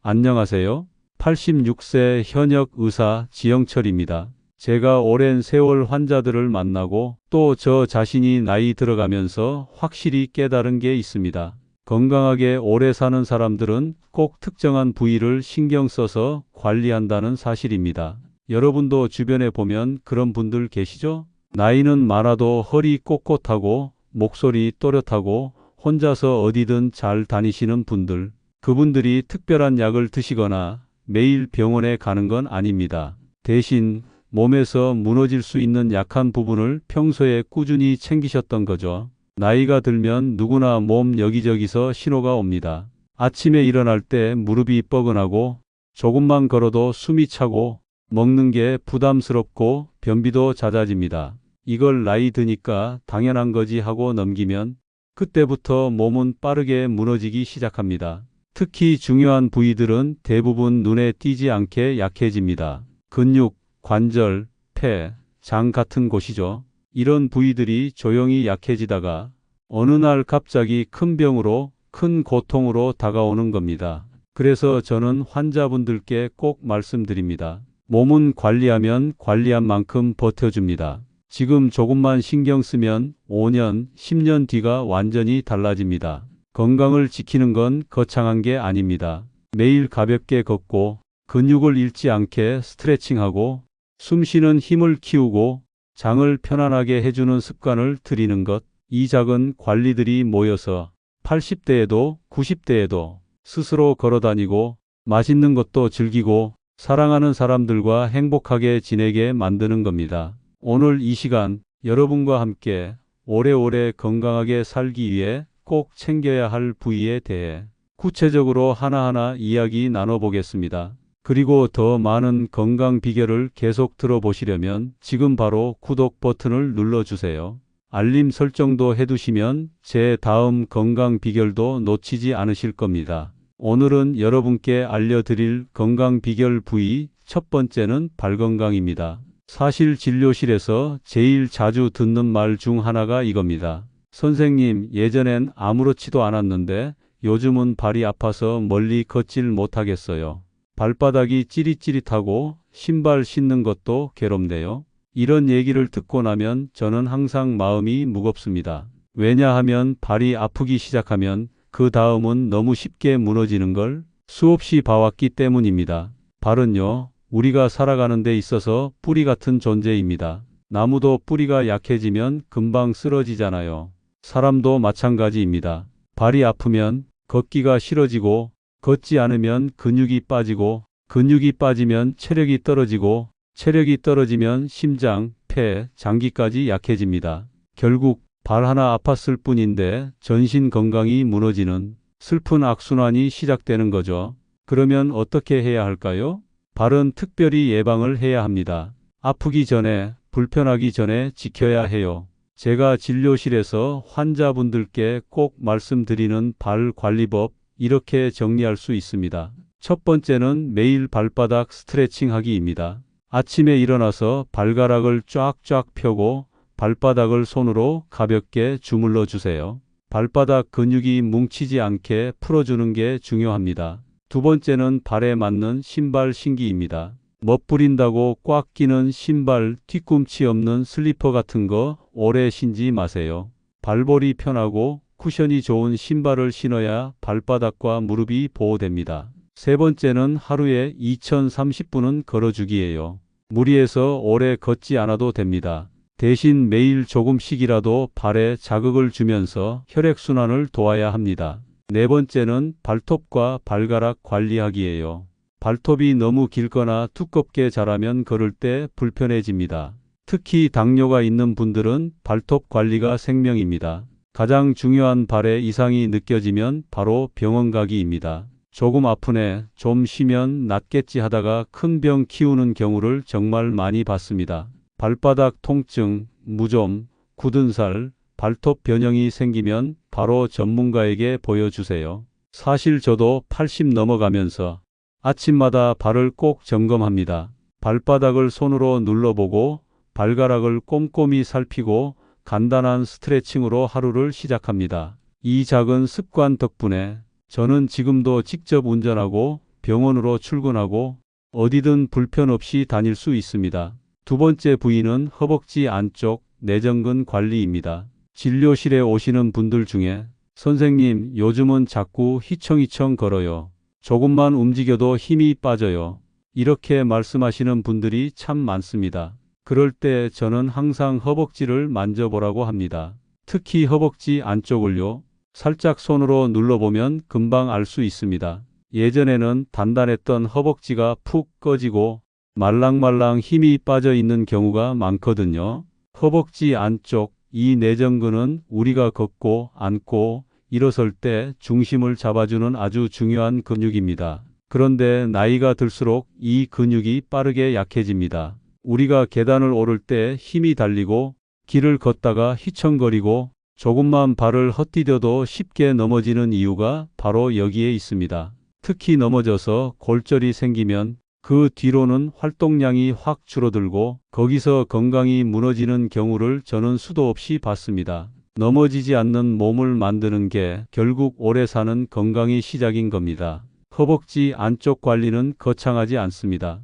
안녕하세요. 86세 현역 의사 지영철입니다. 제가 오랜 세월 환자들을 만나고 또 저 자신이 나이 들어가면서 확실히 깨달은 게 있습니다. 건강하게 오래 사는 사람들은 꼭 특정한 부위를 신경 써서 관리한다는 사실입니다. 여러분도 주변에 보면 그런 분들 계시죠? 나이는 많아도 허리 꼿꼿하고 목소리 또렷하고 혼자서 어디든 잘 다니시는 분들. 그분들이 특별한 약을 드시거나 매일 병원에 가는 건 아닙니다. 대신 몸에서 무너질 수 있는 약한 부분을 평소에 꾸준히 챙기셨던 거죠. 나이가 들면 누구나 몸 여기저기서 신호가 옵니다. 아침에 일어날 때 무릎이 뻐근하고 조금만 걸어도 숨이 차고 먹는 게 부담스럽고 변비도 잦아집니다. 이걸 나이 드니까 당연한 거지 하고 넘기면 그때부터 몸은 빠르게 무너지기 시작합니다. 특히 중요한 부위들은 대부분 눈에 띄지 않게 약해집니다. 근육, 관절, 폐, 장 같은 곳이죠. 이런 부위들이 조용히 약해지다가 어느 날 갑자기 큰 병으로, 큰 고통으로 다가오는 겁니다. 그래서 저는 환자분들께 꼭 말씀드립니다. 몸은 관리하면 관리한 만큼 버텨줍니다. 지금 조금만 신경 쓰면 5년, 10년 뒤가 완전히 달라집니다. 건강을 지키는 건 거창한 게 아닙니다. 매일 가볍게 걷고 근육을 잃지 않게 스트레칭하고 숨쉬는 힘을 키우고 장을 편안하게 해주는 습관을 들이는 것. 이 작은 관리들이 모여서 80대에도 90대에도 스스로 걸어다니고 맛있는 것도 즐기고 사랑하는 사람들과 행복하게 지내게 만드는 겁니다. 오늘 이 시간 여러분과 함께 오래오래 건강하게 살기 위해 꼭 챙겨야 할 부위에 대해 구체적으로 하나하나 이야기 나눠보겠습니다. 그리고 더 많은 건강 비결을 계속 들어보시려면 지금 바로 구독 버튼을 눌러주세요. 알림 설정도 해두시면 제 다음 건강 비결도 놓치지 않으실 겁니다. 오늘은 여러분께 알려드릴 건강 비결 부위 첫 번째는 발건강입니다. 사실 진료실에서 제일 자주 듣는 말 중 하나가 이겁니다. 선생님, 예전엔 아무렇지도 않았는데 요즘은 발이 아파서 멀리 걷질 못하겠어요. 발바닥이 찌릿찌릿하고 신발 신는 것도 괴롭네요. 이런 얘기를 듣고 나면 저는 항상 마음이 무겁습니다. 왜냐하면 발이 아프기 시작하면 그 다음은 너무 쉽게 무너지는 걸 수없이 봐왔기 때문입니다. 발은요, 우리가 살아가는 데 있어서 뿌리 같은 존재입니다. 나무도 뿌리가 약해지면 금방 쓰러지잖아요. 사람도 마찬가지입니다. 발이 아프면 걷기가 싫어지고 걷지 않으면 근육이 빠지고 근육이 빠지면 체력이 떨어지고 체력이 떨어지면 심장, 폐, 장기까지 약해집니다. 결국 발 하나 아팠을 뿐인데 전신 건강이 무너지는 슬픈 악순환이 시작되는 거죠. 그러면 어떻게 해야 할까요? 발은 특별히 예방을 해야 합니다. 아프기 전에, 불편하기 전에 지켜야 해요. 제가 진료실에서 환자분들께 꼭 말씀드리는 발 관리법 이렇게 정리할 수 있습니다. 첫 번째는 매일 발바닥 스트레칭 하기입니다. 아침에 일어나서 발가락을 쫙쫙 펴고 발바닥을 손으로 가볍게 주물러 주세요. 발바닥 근육이 뭉치지 않게 풀어주는 게 중요합니다. 두 번째는 발에 맞는 신발 신기입니다. 멋부린다고 꽉 끼는 신발, 뒤꿈치 없는 슬리퍼 같은 거 오래 신지 마세요. 발볼이 편하고 쿠션이 좋은 신발을 신어야 발바닥과 무릎이 보호됩니다. 세 번째는 하루에 2030분은 걸어주기예요. 무리해서 오래 걷지 않아도 됩니다. 대신 매일 조금씩이라도 발에 자극을 주면서 혈액순환을 도와야 합니다. 네 번째는 발톱과 발가락 관리하기예요. 발톱이 너무 길거나 두껍게 자라면 걸을 때 불편해집니다. 특히 당뇨가 있는 분들은 발톱 관리가 생명입니다. 가장 중요한 발에 이상이 느껴지면 바로 병원 가기입니다. 조금 아프네, 좀 쉬면 낫겠지 하다가 큰 병 키우는 경우를 정말 많이 봤습니다. 발바닥 통증, 무좀, 굳은 살, 발톱 변형이 생기면 바로 전문가에게 보여주세요. 사실 저도 80 넘어가면서 아침마다 발을 꼭 점검합니다. 발바닥을 손으로 눌러보고 발가락을 꼼꼼히 살피고 간단한 스트레칭으로 하루를 시작합니다. 이 작은 습관 덕분에 저는 지금도 직접 운전하고 병원으로 출근하고 어디든 불편 없이 다닐 수 있습니다. 두 번째 부위는 허벅지 안쪽 내전근 관리입니다. 진료실에 오시는 분들 중에 선생님, 요즘은 자꾸 휘청휘청 걸어요. 조금만 움직여도 힘이 빠져요. 이렇게 말씀하시는 분들이 참 많습니다. 그럴 때 저는 항상 허벅지를 만져보라고 합니다. 특히 허벅지 안쪽을요. 살짝 손으로 눌러보면 금방 알 수 있습니다. 예전에는 단단했던 허벅지가 푹 꺼지고 말랑말랑 힘이 빠져 있는 경우가 많거든요. 허벅지 안쪽 이 내전근은 우리가 걷고 앉고 일어설 때 중심을 잡아주는 아주 중요한 근육입니다. 그런데 나이가 들수록 이 근육이 빠르게 약해집니다. 우리가 계단을 오를 때 힘이 달리고 길을 걷다가 휘청거리고 조금만 발을 헛디뎌도 쉽게 넘어지는 이유가 바로 여기에 있습니다. 특히 넘어져서 골절이 생기면 그 뒤로는 활동량이 확 줄어들고 거기서 건강이 무너지는 경우를 저는 수도 없이 봤습니다. 넘어지지 않는 몸을 만드는 게 결국 오래 사는 건강의 시작인 겁니다. 허벅지 안쪽 관리는 거창하지 않습니다.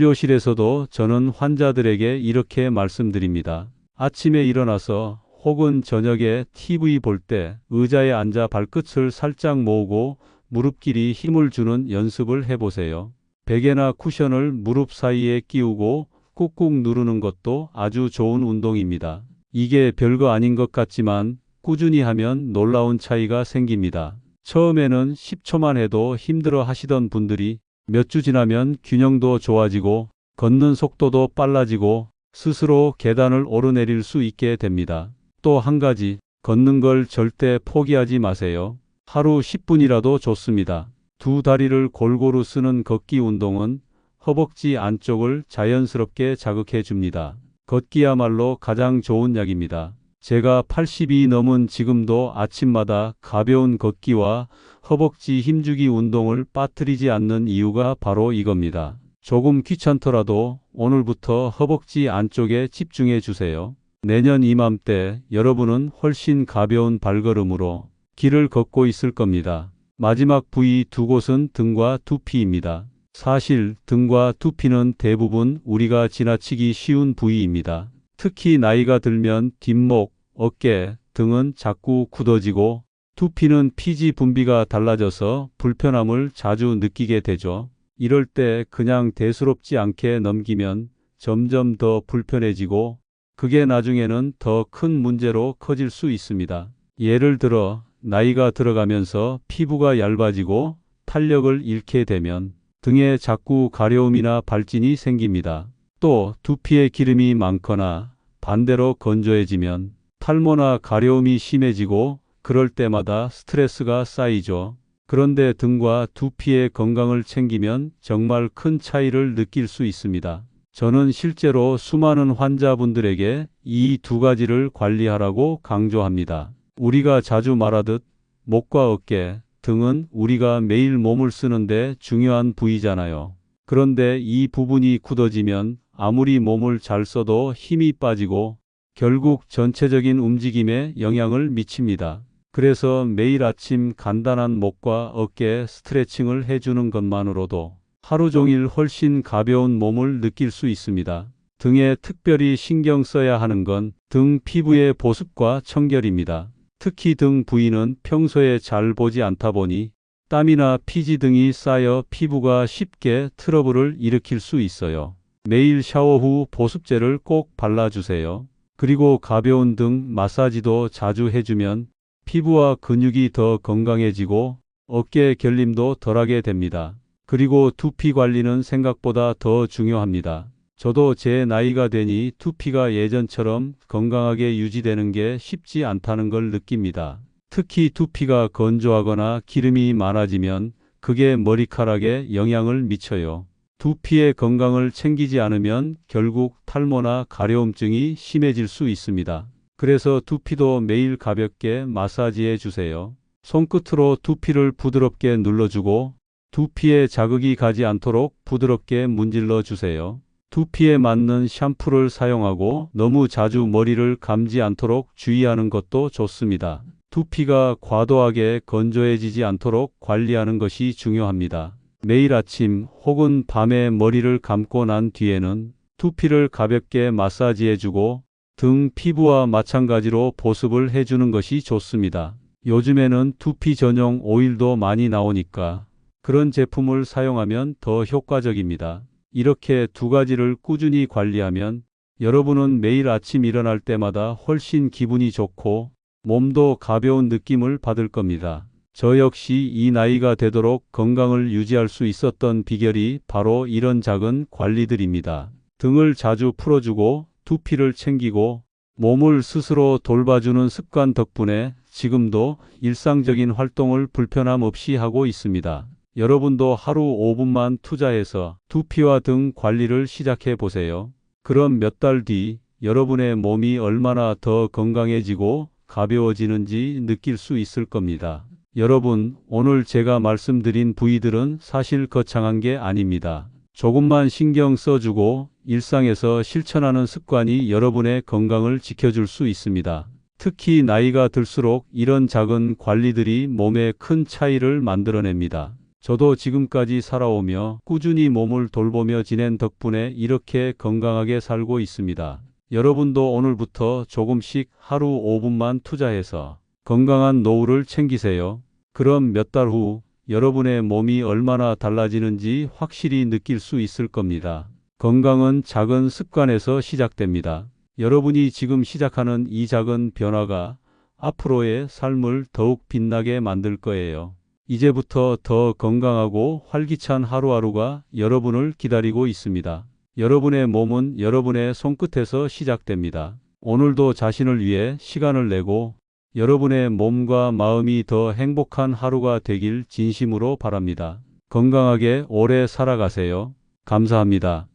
진료실에서도 저는 환자들에게 이렇게 말씀드립니다. 아침에 일어나서 혹은 저녁에 TV 볼 때 의자에 앉아 발끝을 살짝 모으고 무릎 길이 힘을 주는 연습을 해보세요. 베개나 쿠션을 무릎 사이에 끼우고 꾹꾹 누르는 것도 아주 좋은 운동입니다. 이게 별거 아닌 것 같지만 꾸준히 하면 놀라운 차이가 생깁니다. 처음에는 10초만 해도 힘들어 하시던 분들이 몇 주 지나면 균형도 좋아지고 걷는 속도도 빨라지고 스스로 계단을 오르내릴 수 있게 됩니다. 또 한 가지, 걷는 걸 절대 포기하지 마세요. 하루 10분이라도 좋습니다. 두 다리를 골고루 쓰는 걷기 운동은 허벅지 안쪽을 자연스럽게 자극해 줍니다. 걷기야말로 가장 좋은 약입니다. 제가 80이 넘은 지금도 아침마다 가벼운 걷기와 허벅지 힘주기 운동을 빠뜨리지 않는 이유가 바로 이겁니다. 조금 귀찮더라도 오늘부터 허벅지 안쪽에 집중해 주세요. 내년 이맘때 여러분은 훨씬 가벼운 발걸음으로 길을 걷고 있을 겁니다. 마지막 부위 두 곳은 등과 두피입니다. 사실 등과 두피는 대부분 우리가 지나치기 쉬운 부위입니다. 특히 나이가 들면 뒷목, 어깨 등은 자꾸 굳어지고 두피는 피지 분비가 달라져서 불편함을 자주 느끼게 되죠. 이럴 때 그냥 대수롭지 않게 넘기면 점점 더 불편해지고 그게 나중에는 더 큰 문제로 커질 수 있습니다. 예를 들어 나이가 들어가면서 피부가 얇아지고 탄력을 잃게 되면 등에 자꾸 가려움이나 발진이 생깁니다. 또 두피에 기름이 많거나 반대로 건조해지면 탈모나 가려움이 심해지고 그럴 때마다 스트레스가 쌓이죠. 그런데 등과 두피의 건강을 챙기면 정말 큰 차이를 느낄 수 있습니다. 저는 실제로 수많은 환자분들에게 이 두 가지를 관리하라고 강조합니다. 우리가 자주 말하듯 목과 어깨, 등은 우리가 매일 몸을 쓰는데 중요한 부위잖아요. 그런데 이 부분이 굳어지면 아무리 몸을 잘 써도 힘이 빠지고 결국 전체적인 움직임에 영향을 미칩니다. 그래서 매일 아침 간단한 목과 어깨 스트레칭을 해주는 것만으로도 하루 종일 훨씬 가벼운 몸을 느낄 수 있습니다. 등에 특별히 신경 써야 하는 건 등 피부의 보습과 청결입니다. 특히 등 부위는 평소에 잘 보지 않다 보니 땀이나 피지 등이 쌓여 피부가 쉽게 트러블을 일으킬 수 있어요. 매일 샤워 후 보습제를 꼭 발라주세요. 그리고 가벼운 등 마사지도 자주 해주면 피부와 근육이 더 건강해지고 어깨 결림도 덜하게 됩니다. 그리고 두피 관리는 생각보다 더 중요합니다. 저도 제 나이가 되니 두피가 예전처럼 건강하게 유지되는 게 쉽지 않다는 걸 느낍니다. 특히 두피가 건조하거나 기름이 많아지면 그게 머리카락에 영향을 미쳐요. 두피의 건강을 챙기지 않으면 결국 탈모나 가려움증이 심해질 수 있습니다. 그래서 두피도 매일 가볍게 마사지해 주세요. 손끝으로 두피를 부드럽게 눌러주고 두피에 자극이 가지 않도록 부드럽게 문질러 주세요. 두피에 맞는 샴푸를 사용하고 너무 자주 머리를 감지 않도록 주의하는 것도 좋습니다. 두피가 과도하게 건조해지지 않도록 관리하는 것이 중요합니다. 매일 아침 혹은 밤에 머리를 감고 난 뒤에는 두피를 가볍게 마사지해주고 등 피부와 마찬가지로 보습을 해주는 것이 좋습니다. 요즘에는 두피 전용 오일도 많이 나오니까 그런 제품을 사용하면 더 효과적입니다. 이렇게 두 가지를 꾸준히 관리하면 여러분은 매일 아침 일어날 때마다 훨씬 기분이 좋고 몸도 가벼운 느낌을 받을 겁니다. 저 역시 이 나이가 되도록 건강을 유지할 수 있었던 비결이 바로 이런 작은 관리들입니다. 등을 자주 풀어주고 두피를 챙기고 몸을 스스로 돌봐주는 습관 덕분에 지금도 일상적인 활동을 불편함 없이 하고 있습니다. 여러분도 하루 5분만 투자해서 두피와 등 관리를 시작해 보세요. 그럼 몇 달 뒤 여러분의 몸이 얼마나 더 건강해지고 가벼워지는지 느낄 수 있을 겁니다. 여러분, 오늘 제가 말씀드린 부위들은 사실 거창한 게 아닙니다. 조금만 신경 써주고 일상에서 실천하는 습관이 여러분의 건강을 지켜줄 수 있습니다. 특히 나이가 들수록 이런 작은 관리들이 몸에 큰 차이를 만들어냅니다. 저도 지금까지 살아오며 꾸준히 몸을 돌보며 지낸 덕분에 이렇게 건강하게 살고 있습니다. 여러분도 오늘부터 조금씩 하루 5분만 투자해서 건강한 노후를 챙기세요. 그럼 몇 달 후 여러분의 몸이 얼마나 달라지는지 확실히 느낄 수 있을 겁니다. 건강은 작은 습관에서 시작됩니다. 여러분이 지금 시작하는 이 작은 변화가 앞으로의 삶을 더욱 빛나게 만들 거예요. 이제부터 더 건강하고 활기찬 하루하루가 여러분을 기다리고 있습니다. 여러분의 몸은 여러분의 손끝에서 시작됩니다. 오늘도 자신을 위해 시간을 내고 여러분의 몸과 마음이 더 행복한 하루가 되길 진심으로 바랍니다. 건강하게 오래 살아가세요. 감사합니다.